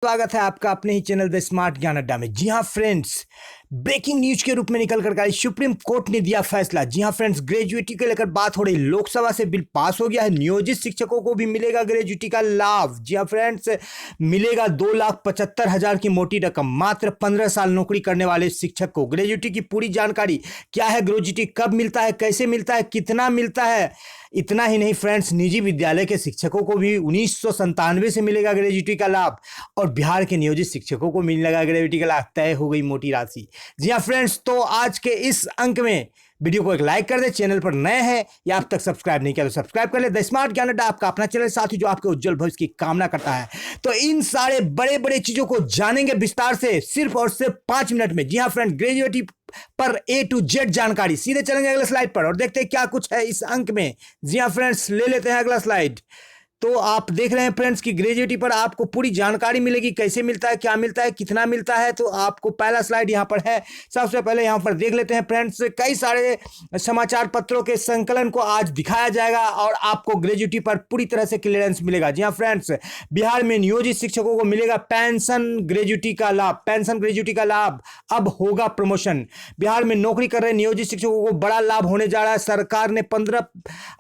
स्वागत है आपका अपने ही चैनल द स्मार्ट ज्ञान अड्डा में। जी हाँ फ्रेंड्स, ब्रेकिंग न्यूज के रूप में निकल कर आई सुप्रीम कोर्ट ने दिया फैसला। जी हाँ फ्रेंड्स, ग्रेजुएटी को लेकर बात हो रही। लोकसभा से बिल पास हो गया है। नियोजित शिक्षकों को भी मिलेगा ग्रेजुएटी का लाभ। जी हाँ फ्रेंड्स, मिलेगा 2,75,000 की मोटी रकम मात्र 15 साल नौकरी करने वाले शिक्षक को। ग्रेजुएटी की पूरी जानकारी क्या है, ग्रेजुएटी कब मिलता है, कैसे मिलता है, कितना मिलता है। इतना ही नहीं फ्रेंड्स, निजी विद्यालय के शिक्षकों को भी 1997 से मिलेगा ग्रेजुएटी का लाभ और बिहार के नियोजित शिक्षकों को मिलने लगा ग्रेजुएटी का लाभ। तय हो गई मोटी राशि। जी हाँ फ्रेंड्स, तो आज के इस अंक में वीडियो को एक लाइक कर दे। चैनल पर नए हैं या अब तक सब्सक्राइब नहीं किया तो सब्सक्राइब कर ले। द स्मार्ट ज्ञान अड्डा आपका अपना चैनल, साथ ही जो आपके उज्जवल भविष्य की कामना करता है। तो इन सारे बड़े बड़े चीजों को जानेंगे विस्तार से सिर्फ और सिर्फ 5 मिनट में। जी हाँ फ्रेंड, ग्रेजुएटी पर A to Z जानकारी। सीधे चलेंगे अगले स्लाइड पर और देखते हैं क्या कुछ है इस अंक में। जी हाँ फ्रेंड्स, ले लेते हैं अगला स्लाइड। तो आप देख रहे हैं फ्रेंड्स कि ग्रेजुएटी पर आपको पूरी जानकारी मिलेगी, कैसे मिलता है, क्या मिलता है, कितना मिलता है। तो आपको पहला स्लाइड यहाँ पर है। सबसे पहले यहाँ पर देख लेते हैं फ्रेंड्स, कई सारे समाचार पत्रों के संकलन को आज दिखाया जाएगा और आपको ग्रेजुएटी पर पूरी तरह से क्लियरेंस मिलेगा। जी हाँ फ्रेंड्स, बिहार में नियोजित शिक्षकों को मिलेगा पेंशन ग्रेजुएटी का लाभ। पेंशन ग्रेजुएटी का लाभ, अब होगा प्रमोशन। बिहार में नौकरी कर रहे नियोजित शिक्षकों को बड़ा लाभ होने जा रहा है। सरकार ने 15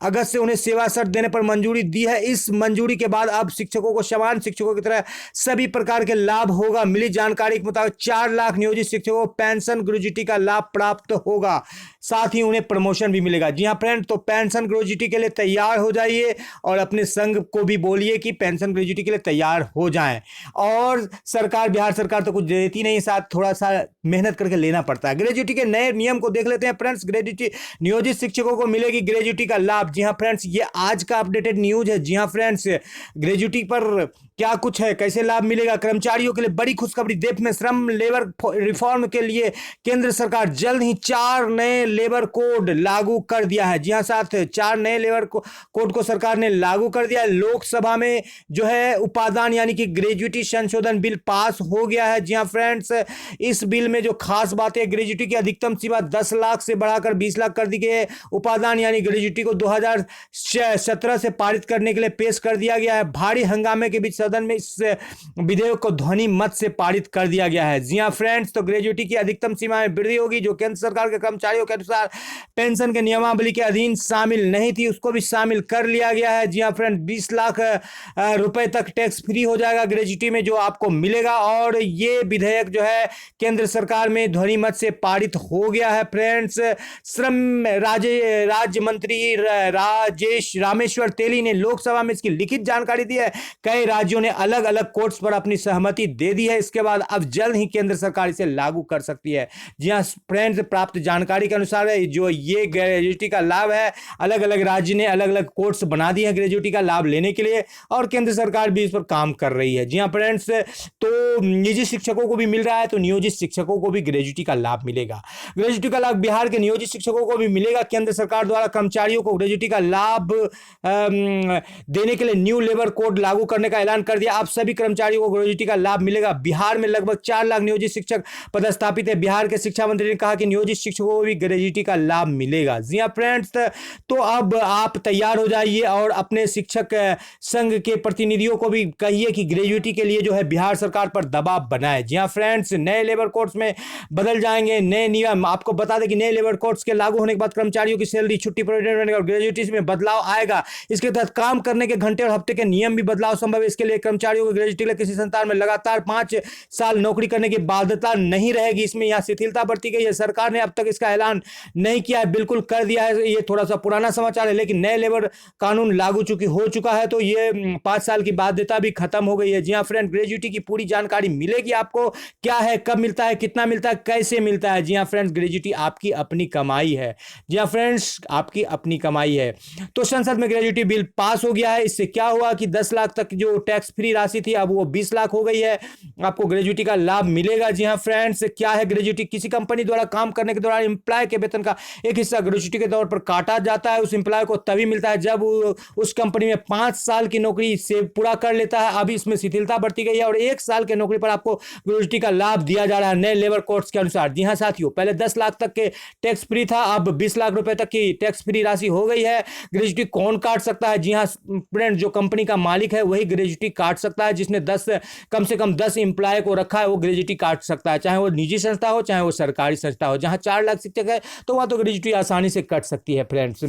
अगस्त से उन्हें सेवा शर्त देने पर मंजूरी दी है। इस मंजूरी के बाद अब शिक्षकों को समान शिक्षकों की तरह सभी प्रकार के लाभ होगा। मिली जानकारी के मुताबिक 4 लाख नियोजित शिक्षकों को पेंशन ग्रेजुएटी का लाभ प्राप्त होगा, साथ ही उन्हें प्रमोशन भी मिलेगा। जी हाँ फ्रेंड, तो पेंशन ग्रेजुएटी के लिए तैयार हो जाइए और अपने संघ को भी बोलिए कि पेंशन ग्रेजुएटी के लिए तैयार हो जाएं। और सरकार, बिहार सरकार तो कुछ देती नहीं, साथ थोड़ा सा मेहनत करके लेना पड़ता है। ग्रेजुएटी के नए नियम को देख लेते हैं फ्रेंड्स। ग्रेजुएटी नियोजित शिक्षकों को मिलेगी ग्रेजुएटी का लाभ। जी हाँ फ्रेंड्स, ये आज का अपडेटेड न्यूज है। जी हाँ फ्रेंड्स, ग्रेजुएटी पर क्या कुछ है, कैसे लाभ मिलेगा। कर्मचारियों के लिए बड़ी खुशखबरी। देश में श्रम लेबर रिफॉर्म के लिए केंद्र सरकार जल्द ही 4 नए लेबर कोड लागू कर दिया है। जी हाँ, साथ 4 नए लेबर कोड को सरकार ने लागू कर दिया है। लोकसभा में जो है उपादान यानी कि ग्रेजुएटी संशोधन बिल पास हो गया है। जी हाँ फ्रेंड्स, इस बिल में जो खास बात है, ग्रेजुएटी की अधिकतम सीमा 10 लाख से बढ़ाकर 20 लाख कर दी गई है। उपादान यानी ग्रेजुएटी को 2017 से पारित करने के लिए पेश कर दिया गया है। भारी हंगामे के बीच सदन में इस विधेयक को ध्वनि मत से पारित कर दिया गया है। जी हां फ्रेंड्स, तो ग्रेजुएटी की अधिकतम सीमा में वृद्धि होगी, जो केंद्र सरकार के कर्मचारियों के अनुसार पेंशन के नियमावली के अधीन शामिल नहीं थी, उसको भी शामिल कर लिया गया है। जी हां फ्रेंड, 20 लाख रुपए तक टैक्स फ्री हो जाएगा ग्रेजुएटी में जो आपको मिलेगा। और ये विधेयक जो है केंद्र सरकार में ध्वनि मत से पारित हो गया है। फ्रेंड्स, श्रम राज्य मंत्री राजेश रामेश्वर तेली ने लोकसभा में इसकी लिखित जानकारी दी है। कई राज्यों ने अलग अलग कोर्स पर अपनी सहमति दे दी है। इसके बाद अब जल्द ही केंद्र सरकार इसे लागू कर सकती है। जी हां फ्रेंड्स, प्राप्त जानकारी के अनुसार जो ये ग्रेजुएटी का लाभ है, अलग अलग राज्य ने अलग अलग कोर्स बना दिए हैं ग्रेजुएटी का लाभ लेने के लिए और केंद्र सरकार भी इस पर काम कर रही है। जी हां फ्रेंड्स, तो निजी शिक्षकों को भी मिल रहा है, तो नियोजित शिक्षकों को भी ग्रेजुएटी का लाभ मिलेगा। ग्रेजुएटी का लाभ बिहार के नियोजित शिक्षकों को भी मिलेगा। केंद्र सरकार द्वारा कर्मचारियों को ग्रेजुएटी का लाभ देने के लिए न्यू लेबर कोड लागू करने का ऐलान कर दिया। अब सभी कर्मचारियों को ग्रेजुएटी का लाभ मिलेगा। बिहार में लगभग 4 लाख नियोजित शिक्षक पदस्थापित है। बिहार के शिक्षा मंत्री ने कहा कि नियोजित शिक्षकों को भी ग्रेजुएटी का लाभ मिलेगा। जी हां फ्रेंड्स, तो अब आप तैयार हो जाइए और अपने शिक्षक संघ के प्रतिनिधियों को भी कहिए कि ग्रेजुएटी के लिए जो है बिहार सरकार पर दबाव बनाए। जी हां फ्रेंड्स, नए लेबर कोड्स में बदल जाएंगे नए नियम। आपको बता दें कि नए लेबर कोड्स के लागू होने के बाद कर्मचारियों की सैलरी, छुट्टी, प्रोविडेंट और ग्रेजुएटी में बदलाव आएगा। इसके तहत काम करने के घंटे और हफ्ते के नियम भी बदलाव संभव है। इसके लिए कर्मचारियों को ग्रेजुएटी के किसी संस्थान में लगातार 5 साल नौकरी करने की बाध्यता नहीं रहेगी। इसमें यहां शिथिलता बरती गई है। सरकार ने अब तक इसका ऐलान नहीं किया है, बिल्कुल कर दिया है। ये थोड़ा सा पुराना समाचार है, लेकिन नए लेबर कानून लागू हो चुका है, तो ये 5 साल की बाध्यता भी खत्म हो गई है। जी हां फ्रेंड, ग्रेजुएटी की पूरी जानकारी मिलेगी आपको, क्या है, कब मिलता है, कितना मिलता है, कैसे मिलता है। जी हां फ्रेंड्स, ग्रेजुएटी आपकी अपनी कमाई है। जी हां फ्रेंड्स, आपकी अपनी कमाई है। तो संसद में ग्रेजुएटी बिल पास हो गया है। इससे क्या हुआ कि 10 लाख तक जो टैक्स फ्री राशि थी अब वो 20 लाख हो गई है। आपको ग्रेजुएटी का लाभ मिलेगा। जी हां फ्रेंड्स, क्या है ग्रेजुएटी? किसी कंपनी द्वारा काम करने के दौरान एम्प्लॉय के वेतन का एक हिस्सा ग्रेजुएटी के तौर पर काटा जाता है। उस एम्प्लॉय को तभी मिलता है जब उस कंपनी में 5 साल की नौकरी से पूरा कर लेता है। अभी इसमें शिथिलता बढ़ती गई है और 1 साल के नौकरी पर आपको ग्रेजुटी का लाभ दिया जा रहा है नए लेबर कोड्स के अनुसार। जी हाँ साथियों, पहले 10 लाख तक के टैक्स फ्री था, अब 20 लाख रुपए तक की टैक्स फ्री राशि हो गई है। ग्रेजुटी कौन काट सकता है? जी हाँ फ्रेंड, जो कंपनी का मालिक है वही ग्रेजुटी काट सकता है। जिसने कम से कम 10 एम्प्लॉय को रखा है वो ग्रेजुटी काट सकता है, चाहे वो निजी संस्था हो चाहे वो सरकारी संस्था हो। जहां 4 लाख शिक्षक है तो वहां तो ग्रेजुटी आसानी से कट सकती है। फ्रेंड्स,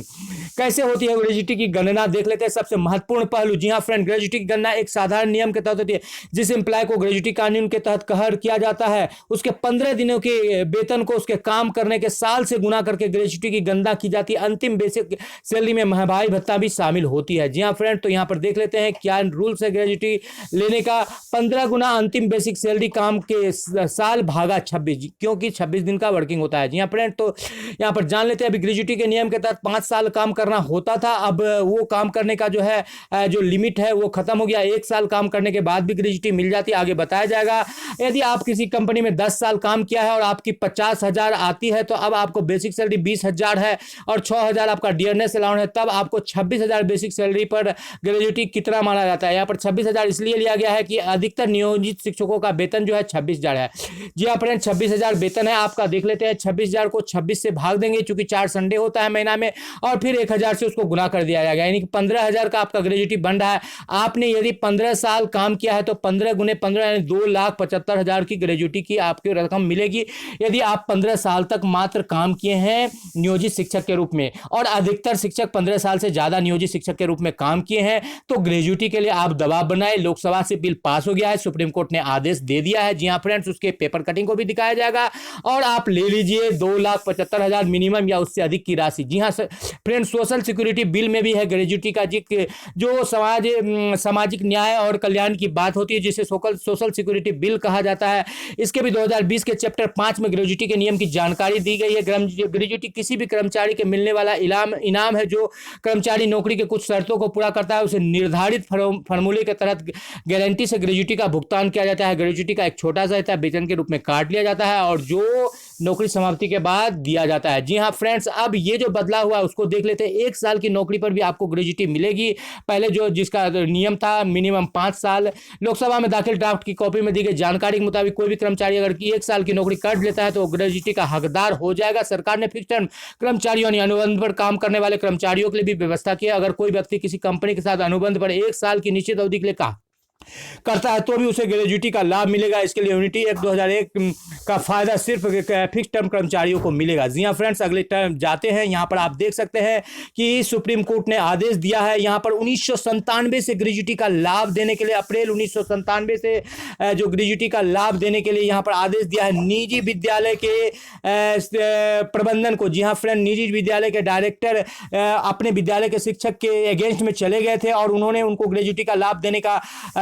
कैसे होती है ग्रेजुटी की गणना देख लेते हैं। सबसे महत्वपूर्ण पहलू, जी हाँ फ्रेंड, ग्रेजुटी की गणना एक साधारण नियम के तहत होती है। जिस एम्प्लॉय को ग्रेजुटी कानून के तहत कवर किया जाता है उसके 15 दिनों के वेतन को उसके काम करने के साल से गुना करके ग्रेजुटी की गणना की जाती है। अंतिम बेसिक सैलरी में महंगाई भत्ता भी शामिल होती है। जी हाँ फ्रेंड, तो यहाँ पर देख लेते हैं क्या रूल्स है ग्रेजुटी लेने का। 15 गुना अंतिम बेसिक सैलरी काम के साल भागा 26, क्योंकि 26 दिन का वर्किंग होता है। जी हाँ फ्रेंड, तो यहाँ पर जान लेते हैं। अभी ग्रेजुटी के नियम के तहत 5 साल काम करना होता था, अब वो काम करने का जो है जो लिमिट है वो खत्म हो गया। 1 साल काम करने के बाद भी ग्रेजुटी मिल जाती है, आगे बताया जाएगा। यदि आप किसी कंपनी में 10 साल काम किया है और आपकी 50,000 आती है तो अब आपको बेसिक सैलरी 20,000 है और 6,000 आपका डियरनेस अलाउंस है, तब आपको 26,000 बेसिक सैलरी पर ग्रेजुटी कितना माना जाता है। यहाँ पर 26,000 इसलिए लिया गया है कि अधिकतर नियोजित शिक्षकों का वेतन जो है 26,000 है। जी हाँ फ्रेंड, 26,000 वेतन है आपका। देख लेते हैं 26,000 को 26 से भाग देंगे, चूंकि 4 संडे होता है महीना में, और फिर 1,000 से उसको गुना कर दिया जाएगा, यानी कि 15,000 का आपका ग्रेजुटी बन रहा है। आपने यदि 15 साल काम किया है तो 15 गुने 15 यानी 2,75,000 की ग्रेजुटी की आपकी रकम मिलेगी। यदि आप 15 साल तक मात्र काम किए हैं नियोजित शिक्षक के रूप में और अधिकतर शिक्षक 15 साल से ज्यादा नियोजित शिक्षक के रूप में काम किए हैं तो ग्रेजुटी के लिए आप दबाव बनाए। लोकसभा से बिल पास हो गया है, सुप्रीम कोर्ट ने आदेश दे दिया है। जी हाँ फ्रेंड्स, उसके पेपर कटिंग को भी दिखाया जाएगा और आप ले लीजिए 2,75,000 मिनिमम या उससे अधिक की राशि। जी हाँ फ्रेंड्स, सोशल सिक्योरिटी बिल में भी है ग्रेजुटी का जो सामाजिक न्याय और कल्याण की बात होती है, जिसे सोशल सिक्योरिटी बिल कहा जाता है। इसके भी 2020 के चैप्टर 5 में ग्रेजुटी के नियम की जानकारी दी गई है। ग्रेजुटी किसी भी कर्मचारी के मिलने वाला इनाम है। जो कर्मचारी नौकरी के कुछ शर्तों को पूरा करता है उसे निर्धारित फॉर्मूले के तहत गारंटी से ग्रेजुटी का भुगतान किया जाता है। ग्रेजुटी का एक छोटा सा हिस्सा वेतन के रूप में काट लिया जाता है और जो नौकरी समाप्ति के बाद दिया जाता है। जी हाँ फ्रेंड्स, अब ये जो बदलाव हुआ उसको देख लेते हैं। 1 साल की नौकरी पर भी आपको ग्रेजुटी मिलेगी। पहले जो जिसका नियम था मिनिमम 5 साल। लोकसभा में दाखिल ड्राफ्ट की कॉपी में दी गई जानकारी के मुताबिक कोई भी कर्मचारी अगर 1 साल की नौकरी कर लेता है तो ग्रेजुटी का हकदार हो जाएगा। सरकार ने फिक्स टर्म कर्मचारियों यानी अनुबंध पर काम करने वाले कर्मचारियों के लिए भी व्यवस्था की है। अगर कोई व्यक्ति किसी कंपनी के साथ अनुबंध पर 1 साल की निश्चित अवधि के लिए करता है तो भी उसे ग्रेजुटी का लाभ मिलेगा। इसके लिए यूनिटी एक्ट 2001 का फायदा सिर्फ फिक्स टर्म कर्मचारियों को मिलेगा। जी हाँ फ्रेंड्स, अगले टर्म जाते हैं। यहाँ पर आप देख सकते हैं कि सुप्रीम कोर्ट ने आदेश दिया है। यहाँ पर 1997 से ग्रेजुटी का लाभ देने के लिए, अप्रैल 1997 से जो ग्रेजुटी का लाभ देने के लिए यहाँ पर आदेश दिया है निजी विद्यालय के प्रबंधन को। जी हाँ फ्रेंड, निजी विद्यालय के डायरेक्टर अपने विद्यालय के शिक्षक के अगेंस्ट में चले गए थे और उन्होंने उनको ग्रेजुटी का लाभ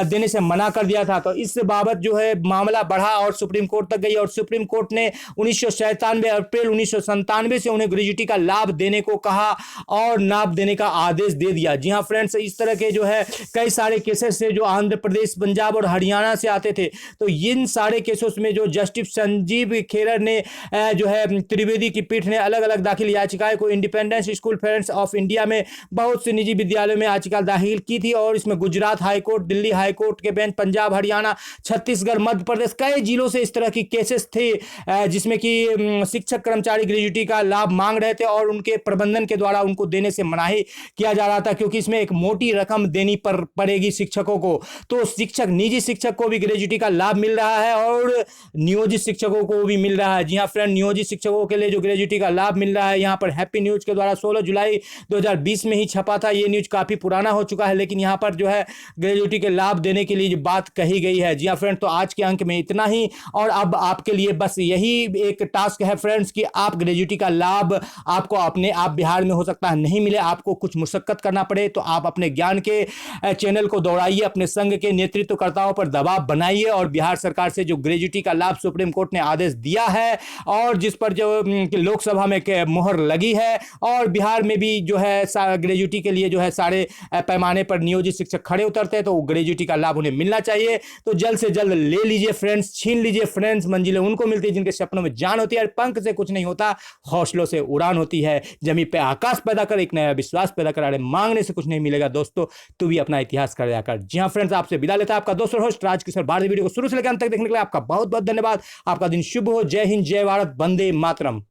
देने से मना कर दिया था। तो इस बाबत जो है मामला बढ़ा और सुप्रीम कोर्ट तक गई और सुप्रीम कोर्ट ने 1997 अप्रैल 1997 से उन्हें ग्रेजुटी का लाभ देने को कहा और लाभ देने का आदेश दे दिया। जी हाँ फ्रेंड्स, इस तरह के जो है कई सारे केसेस से जो आंध्र प्रदेश, पंजाब और हरियाणा से आते थे, तो इन सारे केसों में जो जस्टिस संजीव खेरर ने जो है त्रिवेदी की पीठ ने अलग अलग दाखिल याचिकाएं को independence school parents of India में बहुत से निजी विद्यालयों में याचिका दाखिल की थी और इसमें गुजरात हाईकोर्ट, दिल्ली हाईकोर्ट के बेंच, पंजाब, हरियाणा, छत्तीसगढ़, मध्य प्रदेश, कई जिलों से इस तरह की केसेस थे जिसमें कि शिक्षक कर्मचारी ग्रेजुटी का लाभ मांग रहे थे और उनके प्रबंधन के द्वारा उनको देने से मनाही किया जा रहा था, क्योंकि इसमें एक मोटी रकम देनी पड़ेगी शिक्षकों को। तो शिक्षक, निजी शिक्षक को भी ग्रेजुटी का लाभ मिल रहा है और नियोजित शिक्षकों को भी मिल रहा है। जी हाँ फ्रेंड, नियोजित शिक्षकों के लिए जो ग्रेजुटी का लाभ मिल रहा है, यहाँ पर हैप्पी न्यूज के द्वारा 16 जुलाई 2020 में ही छपा था। ये न्यूज काफी पुराना हो चुका है, लेकिन यहाँ पर जो है ग्रेजुटी के लाभ देने के लिए जो बात कही गई है। जी हाँ फ्रेंड, तो आज के अंक में इतना ही और अब आपके लिए बस यही एक टास्क है फ्रेंड्स कि आप ग्रेजुटी का लाभ आपको अपने आप बिहार में हो सकता है नहीं मिले, आपको कुछ मुशक्कत करना पड़े, तो आप अपने ज्ञान के चैनल को दौड़ाइए, अपने संघ के नेतृत्वकर्ताओं पर दबाव बनाइए और बिहार सरकार से जो ग्रेजुटी का लाभ सुप्रीम कोर्ट ने आदेश दिया है और जिस पर जो लोकसभा में मोहर लगी है और बिहार में भी जो है ग्रेजुटी के लिए जो है सारे पैमाने पर नियोजित शिक्षक खड़े उतरते हैं, तो ग्रेजुटी का लाभ उन्हें मिलना चाहिए। तो जल्द से जल्द ले लीजिए फ्रेंड्स, छीन लीजिए फ्रेंड्स मंजिलों मंजिलें उनको मिलती है जिनके सपनों में जान होती है। पंख से कुछ नहीं होता, हौसलों से उड़ान होती है। जमीन पे आकाश पैदा कर, एक नया विश्वास पैदा कर। अरे मांगने से कुछ नहीं मिलेगा दोस्तों, तू भी अपना इतिहास कर जाकर। जी हाँ फ्रेंड्स, आपसे विदा लेता है आपका दोस्त और होस्ट राजकिशोर भारती। वीडियो को शुरू से लेकर अंत तक देखने के लिए आपका बहुत बहुत धन्यवाद। आपका दिन शुभ हो। जय हिंद, जय भारत, वंदे मातरम।